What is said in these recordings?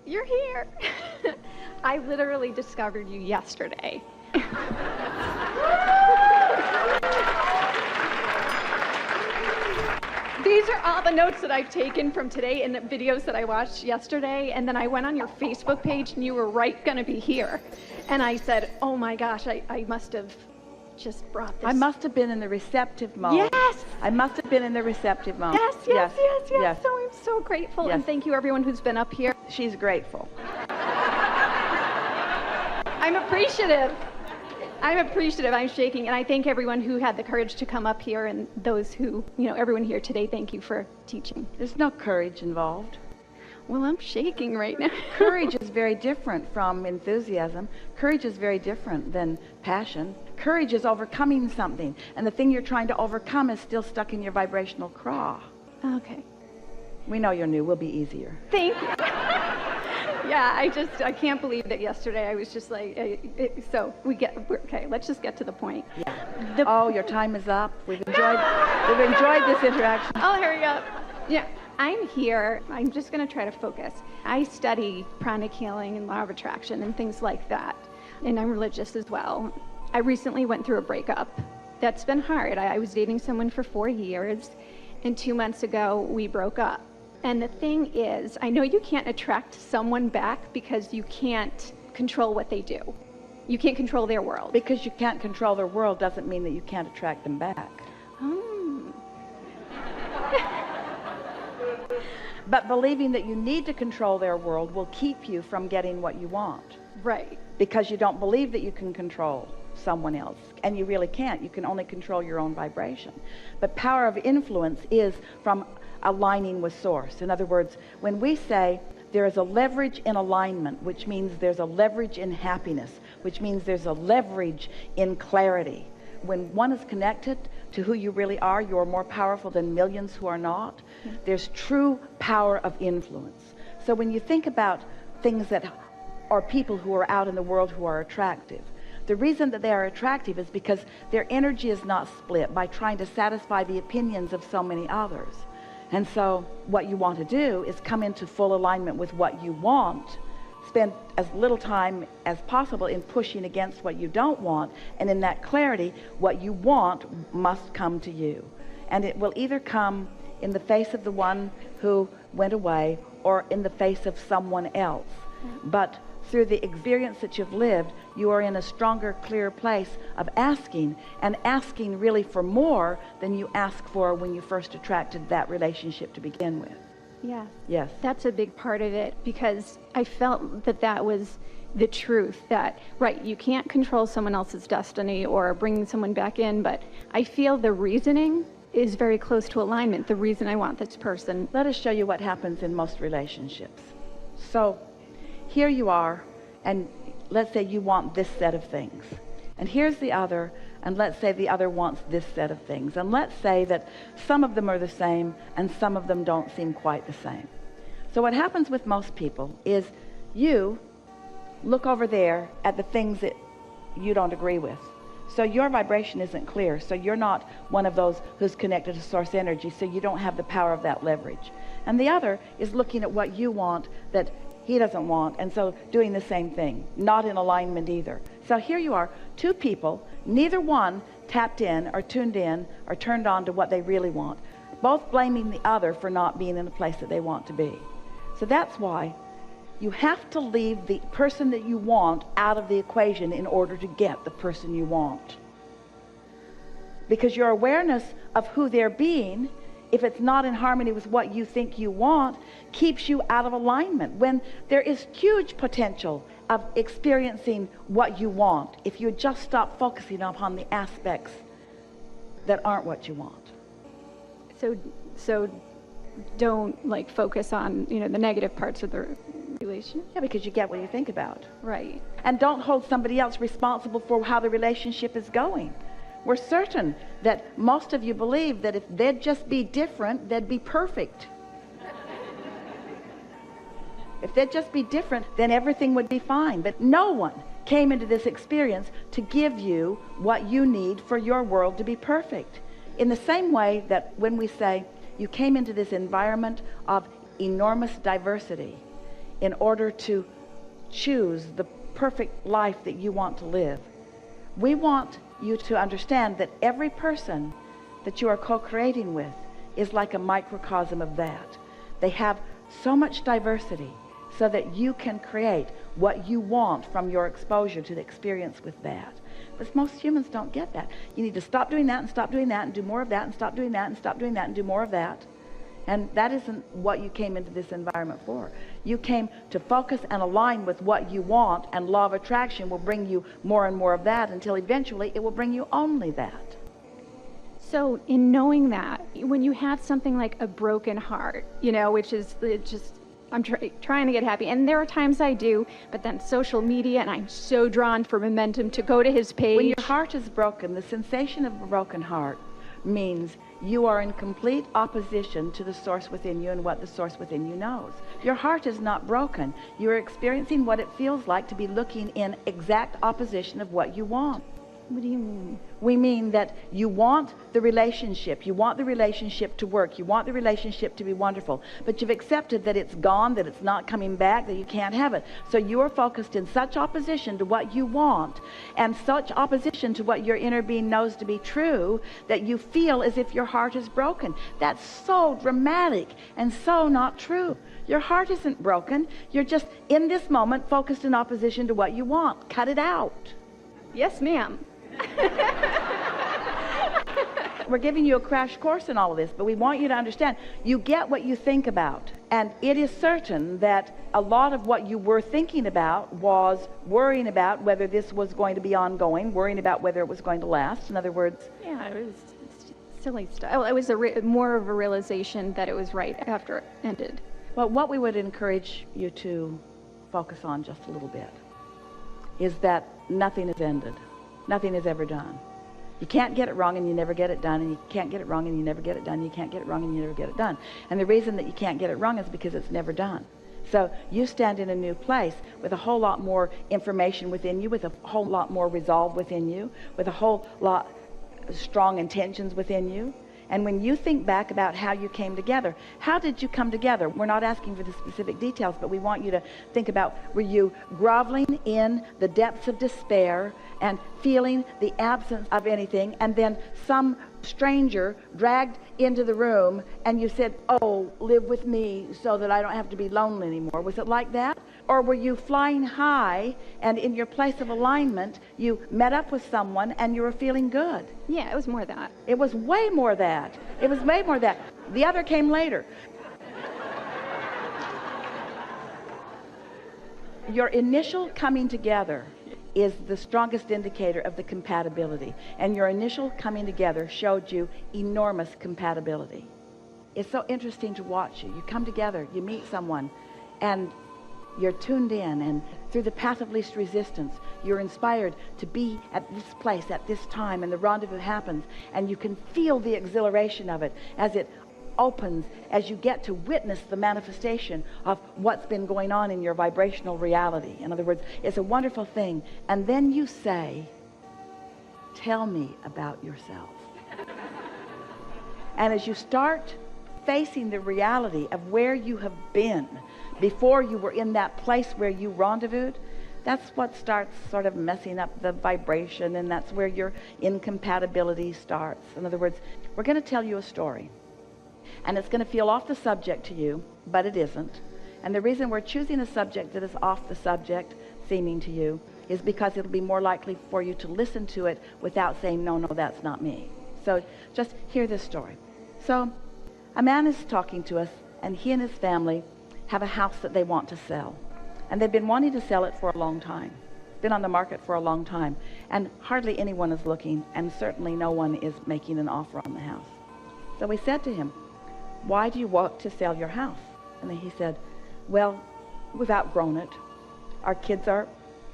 You're here. I literally discovered you yesterday. These are all the notes that I've taken from today and the videos that I watched yesterday, and then I went on your Facebook page and you were right gonna be here. And I said, oh my gosh, I must have just brought this. I must have been in the receptive mode. Yes! I must have been in the receptive mode. Yes. So I'm so grateful, and thank you everyone who's been up here. She's grateful. I'm appreciative. I'm shaking, and I thank everyone who had the courage to come up here, and those who, everyone here today, thank you for teaching. There's no courage involved. Well, I'm shaking right now. Courage is very different from enthusiasm. Courage is very different than passion. Courage is overcoming something, and the thing you're trying to overcome is still stuck in your vibrational craw. Okay. We know you're new. We'll be easier. Thank you. Yeah, I can't believe that yesterday I was just like, okay, let's just get to the point. Yeah. Your time is up. We've enjoyed this interaction. I'll hurry up. Yeah, I'm here. I'm just going to try to focus. I study pranic healing and law of attraction and things like that, and I'm religious as well. I recently went through a breakup. That's been hard. I was dating someone for 4 years, and 2 months ago we broke up. And the thing is, I know you can't attract someone back because you can't control what they do. You can't control their world. Because you can't control their world doesn't mean that you can't attract them back. But believing that you need to control their world will keep you from getting what you want. Right. Because you don't believe that you can control someone else. And you really can't. You can only control your own vibration. But power of influence is from aligning with source. In other words, when we say there is a leverage in alignment, which means there's a leverage in happiness, which means there's a leverage in clarity. When one is connected to who you really are, you're more powerful than millions who are not. There's true power of influence. So when you think about things that are people who are out in the world who are attractive, the reason that they are attractive is because their energy is not split by trying to satisfy the opinions of so many others. And so what you want to do is come into full alignment with what you want, spend as little time as possible in pushing against what you don't want, and in that clarity, what you want must come to you. And it will either come in the face of the one who went away or in the face of someone else. But through the experience that you've lived, you are in a stronger, clearer place of asking, and asking really for more than you asked for when you first attracted that relationship to begin with. Yeah. Yes. That's a big part of it, because I felt that was the truth, that, right, you can't control someone else's destiny or bring someone back in, but I feel the reasoning is very close to alignment, the reason I want this person. Let us show you what happens in most relationships. So here you are, and let's say you want this set of things, and here's the other, and let's say the other wants this set of things, and let's say that some of them are the same and some of them don't seem quite the same. So what happens with most people is you look over there at the things that you don't agree with. So your vibration isn't clear, so you're not one of those who's connected to source energy, so you don't have the power of that leverage. And the other is looking at what you want that he doesn't want, and so doing the same thing, not in alignment either. So here you are, two people, neither one tapped in or tuned in or turned on to what they really want, both blaming the other for not being in the place that they want to be. So that's why you have to leave the person that you want out of the equation in order to get the person you want. Because your awareness of who they're being, if it's not in harmony with what you think you want, keeps you out of alignment, when there is huge potential of experiencing what you want if you just stop focusing upon the aspects that aren't what you want. So don't focus on the negative parts of the relation. Yeah, because you get what you think about. Right. And don't hold somebody else responsible for how the relationship is going. We're certain that most of you believe that if they'd just be different, they'd be perfect. If they'd just be different, then everything would be fine. But no one came into this experience to give you what you need for your world to be perfect. In the same way that when we say you came into this environment of enormous diversity, in order to choose the perfect life that you want to live. We want you to understand that every person that you are co-creating with is like a microcosm of that. They have so much diversity so that you can create what you want from your exposure to the experience with that. But most humans don't get that. You need to stop doing that and stop doing that and do more of that and stop doing that and stop doing that and do more of that. And that isn't what you came into this environment for. You came to focus and align with what you want, and law of attraction will bring you more and more of that until eventually it will bring you only that. So in knowing that, when you have something like a broken heart, which is just, I'm trying to get happy. And there are times I do, but then social media, and I'm so drawn for momentum to go to his page. When your heart is broken, the sensation of a broken heart means you are in complete opposition to the source within you and what the source within you knows. Your heart is not broken. You're experiencing what it feels like to be looking in exact opposition of what you want. What do you mean? We mean that you want the relationship. You want the relationship to work. You want the relationship to be wonderful. But you've accepted that it's gone, that it's not coming back, that you can't have it. So you are focused in such opposition to what you want and such opposition to what your inner being knows to be true that you feel as if your heart is broken. That's so dramatic and so not true. Your heart isn't broken. You're just in this moment focused in opposition to what you want. Cut it out. Yes, ma'am. We're giving you a crash course in all of this, but we want you to understand you get what you think about. And it is certain that a lot of what you were thinking about was worrying about whether this was going to be ongoing, worrying about whether it was going to last. In other words, yeah, it was silly stuff. It was more of a realization that it was right after it ended. Well, what we would encourage you to focus on just a little bit is that nothing is ended. Nothing is ever done. You can't get it wrong and you never get it done, and you can't get it wrong and you never get it done. You can't get it wrong and you never get it done. And the reason that you can't get it wrong is because it's never done. So you stand in a new place with a whole lot more information within you, with a whole lot more resolve within you, with a whole lot strong intentions within you. And when you think back about how you came together, how did you come together? We're not asking for the specific details, but we want you to think about, were you groveling in the depths of despair and feeling the absence of anything, and then some stranger dragged into the room and you said, oh, live with me so that I don't have to be lonely anymore? Was it like that? Or were you flying high and in your place of alignment you met up with someone and you were feeling good? Yeah, it was more that. It was way more that. It was way more that. The other came later. Your initial coming together is the strongest indicator of the compatibility. And your initial coming together showed you enormous compatibility. It's so interesting to watch you. You come together, you meet someone, and you're tuned in, and through the path of least resistance, you're inspired to be at this place at this time, and the rendezvous happens, and you can feel the exhilaration of it as it opens, as you get to witness the manifestation of what's been going on in your vibrational reality. In other words, it's a wonderful thing. And then you say, tell me about yourself. And as you start facing the reality of where you have been before you were in that place where you rendezvoused, that's what starts sort of messing up the vibration, and that's where your incompatibility starts. In other words, we're going to tell you a story, and it's going to feel off the subject to you, but it isn't. And the reason we're choosing a subject that is off the subject seeming to you is because it'll be more likely for you to listen to it without saying, no, that's not me. So just hear this story. So a man is talking to us, and he and his family have a house that they want to sell. And they've been wanting to sell it for a long time. It's been on the market for a long time. And hardly anyone is looking, and certainly no one is making an offer on the house. So we said to him, why do you want to sell your house? And then he said, well, we've outgrown it. Our kids are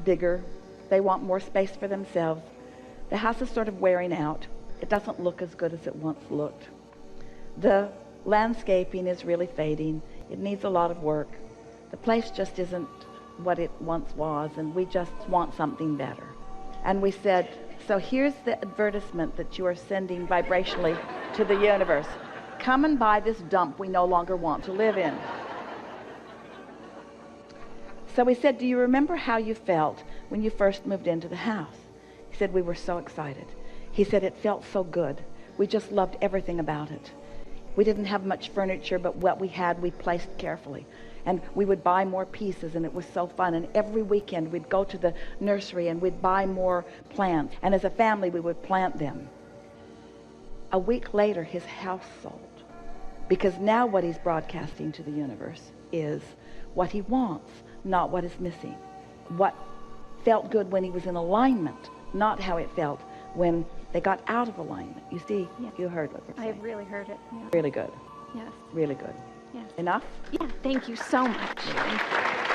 bigger. They want more space for themselves. The house is sort of wearing out. It doesn't look as good as it once looked. The landscaping is really fading. It needs a lot of work. The place just isn't what it once was, and we just want something better. And we said, so here's the advertisement that you are sending vibrationally to the universe. Come and buy this dump we no longer want to live in. So we said, do you remember how you felt when you first moved into the house? He said, we were so excited. He said, it felt so good. We just loved everything about it. We didn't have much furniture, but what we had, we placed carefully. And we would buy more pieces, and it was so fun. And every weekend, we'd go to the nursery, and we'd buy more plants. And as a family, we would plant them. A week later, his house sold. Because now what he's broadcasting to the universe is what he wants, not what is missing. What felt good when he was in alignment, not how it felt when they got out of alignment. You see, Yes. You heard what we're saying. I really heard it. Yeah. Really good. Yes. Really good. Yes. Enough? Yeah. Thank you so much.